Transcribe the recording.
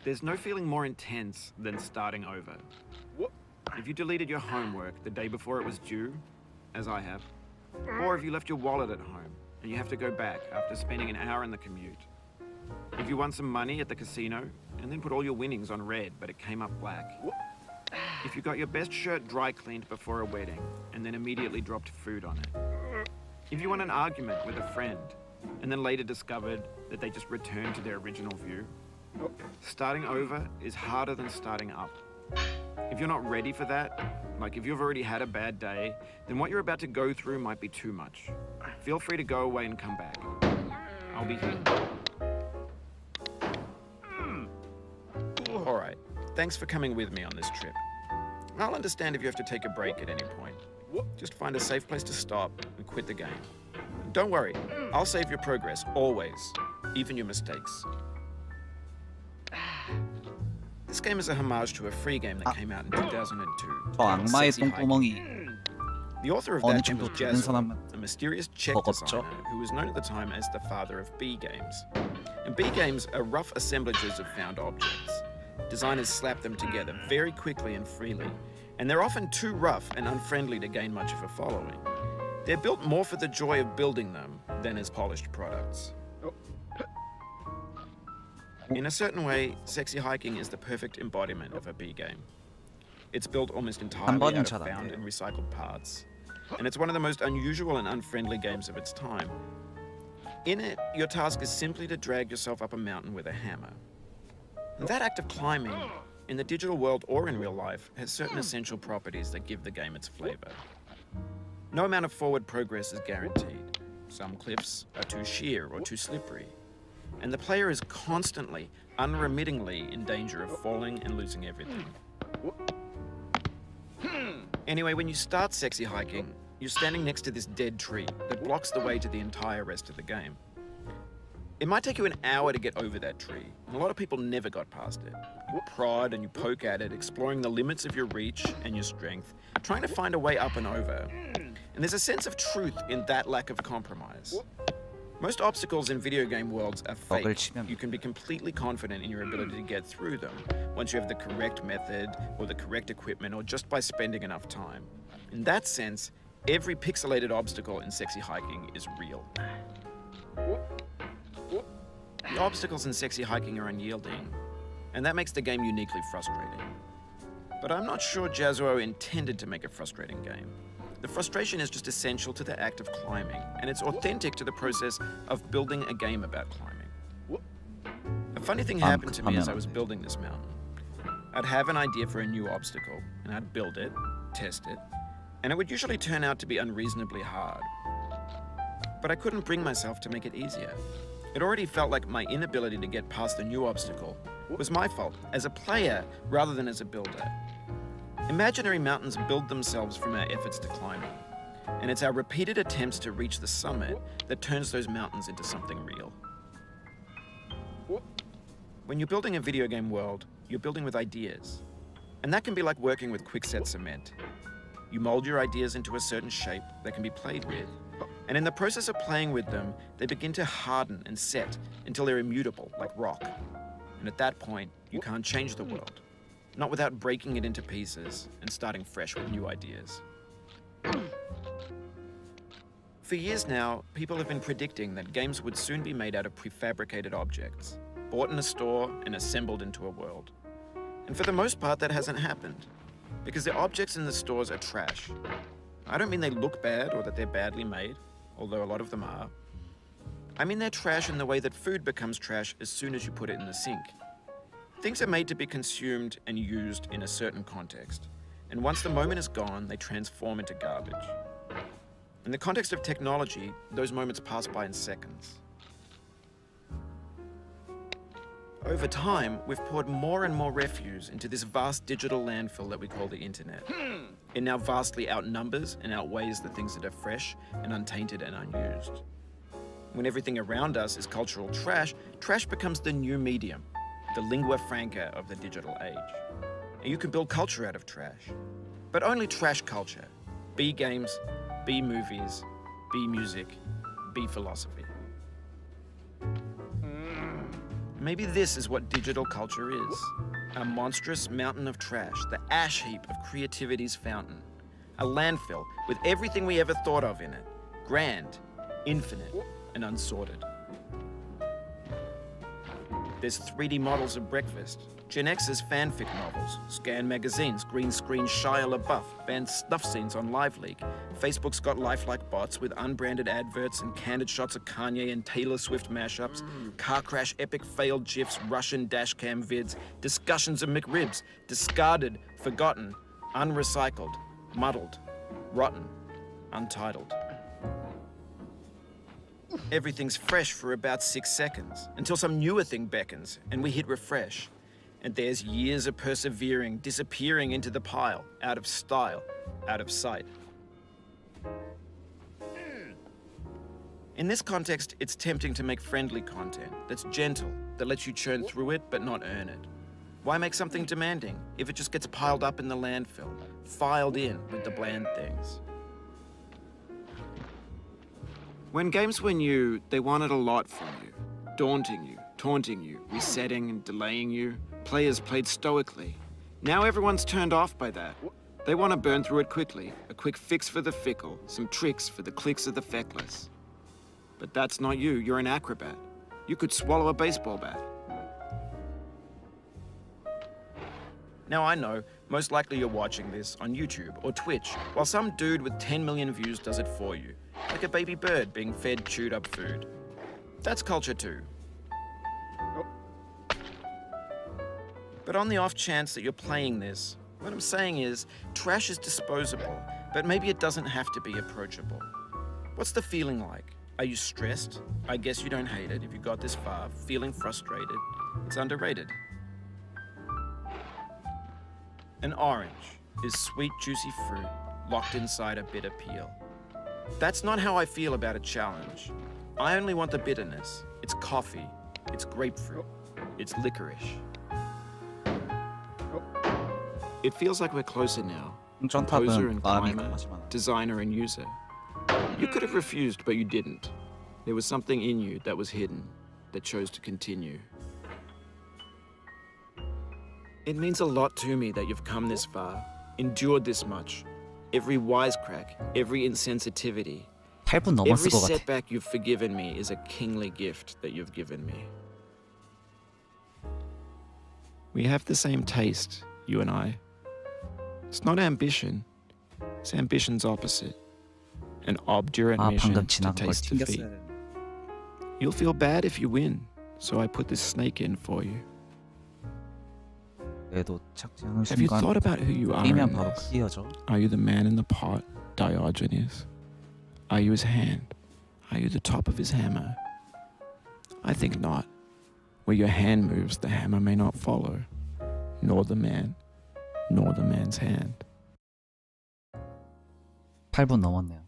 There's no feeling more intense than starting over. If you deleted your homework the day before it was due, as I have, or if you left your wallet at home and you have to go back after spending an hour in the commute. If you won some money at the casino and then put all your winnings on red but it came up black. If you got your best shirt dry cleaned before a wedding and then immediately dropped food on it. If you won an argument with a friend and then later discovered that they just returned to their original view. Starting over is harder than starting up. If you're not ready for that, like if you've already had a bad day, then what you're about to go through might be too much. Feel free to go away and come back. I'll be here. All right, thanks for coming with me on this trip. I'll understand if you have to take a break at any point. Just find a safe place to stop and quit the game. And don't worry, I'll save your progress, always, even your mistakes. This game is a homage to a free game that came out in 2002. 저 악마의 Sexy Hiking. 똥구멍이 The author of 어느 that game was 정도 되는 Jazz, 사람은 a mysterious Czech 먹었죠. designer who was known at the time as the father of B games. And B games are rough assemblages of found objects. Designers slap them together very quickly and freely, and they're often too rough and unfriendly to gain much of a following. They're built more for the joy of building them than as polished products. In a certain way, Sexy Hiking is the perfect embodiment of a B game. It's built almost entirely 번은 out of 잘 안 found 돼요. and recycled parts, and it's one of the most unusual and unfriendly games of its time. In it, your task is simply to drag yourself up a mountain with a hammer. And that act of climbing, in the digital world or in real life, has certain essential properties that give the game its flavor. No amount of forward progress is guaranteed. Some cliffs are too sheer or too slippery. And the player is constantly, unremittingly in danger of falling and losing everything. Anyway, when you start Sexy Hiking, you're standing next to this dead tree that blocks the way to the entire rest of the game. It might take you an hour to get over that tree, and a lot of people never got past it. You prod and you poke at it, exploring the limits of your reach and your strength, trying to find a way up and over. And there's a sense of truth in that lack of compromise. Most obstacles in video game worlds are fake. You can be completely confident in your ability to get through them once you have the correct method or the correct equipment or just by spending enough time. In that sense, every pixelated obstacle in Sexy Hiking is real. The obstacles in Sexy Hiking are unyielding, and that makes the game uniquely frustrating. But I'm not sure Jazzuo intended to make a frustrating game. The frustration is just essential to the act of climbing, and it's authentic to the process of building a game about climbing. A funny thing happened to me as I was building this mountain. I'd have an idea for a new obstacle, and I'd build it, test it, and it would usually turn out to be unreasonably hard. But I couldn't bring myself to make it easier. It already felt like my inability to get past the new obstacle was my fault as a player rather than as a builder. Imaginary mountains build themselves from our efforts to climb them, and it's our repeated attempts to reach the summit that turns those mountains into something real. When you're building a video game world, you're building with ideas, and that can be like working with quickset cement. You mold your ideas into a certain shape that can be played with, and in the process of playing with them, they begin to harden and set until they're immutable, like rock. And at that point, you can't change the world. Not without breaking it into pieces and starting fresh with new ideas. For years now, people have been predicting that games would soon be made out of prefabricated objects, bought in a store and assembled into a world. And for the most part, that hasn't happened, because the objects in the stores are trash. I don't mean they look bad or that they're badly made, although a lot of them are. I mean they're trash in the way that food becomes trash as soon as you put it in the sink. Things are made to be consumed and used in a certain context, and once the moment is gone, they transform into garbage. In the context of technology, those moments pass by in seconds. Over time, we've poured more and more refuse into this vast digital landfill that we call the internet. It now vastly outnumbers and outweighs the things that are fresh and untainted and unused. When everything around us is cultural trash, trash becomes the new medium, the lingua franca of the digital age. And you can build culture out of trash. But only trash culture. B games, B movies, B music, B philosophy. Maybe this is what digital culture is. A monstrous mountain of trash, the ash heap of creativity's fountain. A landfill with everything we ever thought of in it. Grand, infinite, and unsorted. There's 3D models of breakfast, Gen X's fanfic novels, Scan magazines, green screen Shia LaBeouf, banned snuff scenes on LiveLeak. Facebook's got lifelike bots with unbranded adverts and candid shots of Kanye and Taylor Swift mashups, car crash epic failed GIFs, Russian dashcam vids, discussions of McRibs, discarded, forgotten, unrecycled, muddled, rotten, untitled. Everything's fresh for about 6 seconds, until some newer thing beckons and we hit refresh. And there's years of persevering, disappearing into the pile, out of style, out of sight. In this context, it's tempting to make friendly content that's gentle, that lets you churn through it but not earn it. Why make something demanding if it just gets piled up in the landfill, filed in with the bland things? When games were new, they wanted a lot from you, daunting you, taunting you, resetting and delaying you. Players played stoically. Now everyone's turned off by that. They want to burn through it quickly, a quick fix for the fickle, some tricks for the clicks of the feckless. But that's not you, you're an acrobat. You could swallow a baseball bat. Now I know, most likely you're watching this on YouTube or Twitch, while some dude with 10 million views does it for you, like a baby bird being fed chewed up food. That's culture too. But on the off chance that you're playing this, what I'm saying is, trash is disposable, but maybe it doesn't have to be approachable. What's the feeling like? Are you stressed? I guess you don't hate it if you got this far. Feeling frustrated? It's underrated. An orange is sweet, juicy fruit locked inside a bitter peel. That's not how I feel about a challenge. I only want the bitterness. It's coffee. It's grapefruit. It's licorice. It feels like we're closer now. Composer and climber, designer and user. You could have refused, but you didn't. There was something in you that was hidden, that chose to continue. It means a lot to me that you've come this far, endured this much. Every wisecrack, every insensitivity, 8분 넘었을 every 것 같아. setback you've forgiven me is a kingly gift that you've given me. We have the same taste, you and I. It's not ambition. It's ambition's opposite. An obdurate mission 방금 to 지나간 걸 taste defeat. 튕겼어야 되는데. You'll feel bad if you win, so I put this snake in for you. 얘도 착지하는 Have you 순간 thought about who you are 뛰면 in 바로 this? 클리어죠. Are you the man in the pot, Diogenes? Are you his hand? Are you the top of his hammer? I think not. Where your hand moves, the hammer may not follow, nor the man, nor the man's hand. 8분 넘었네요.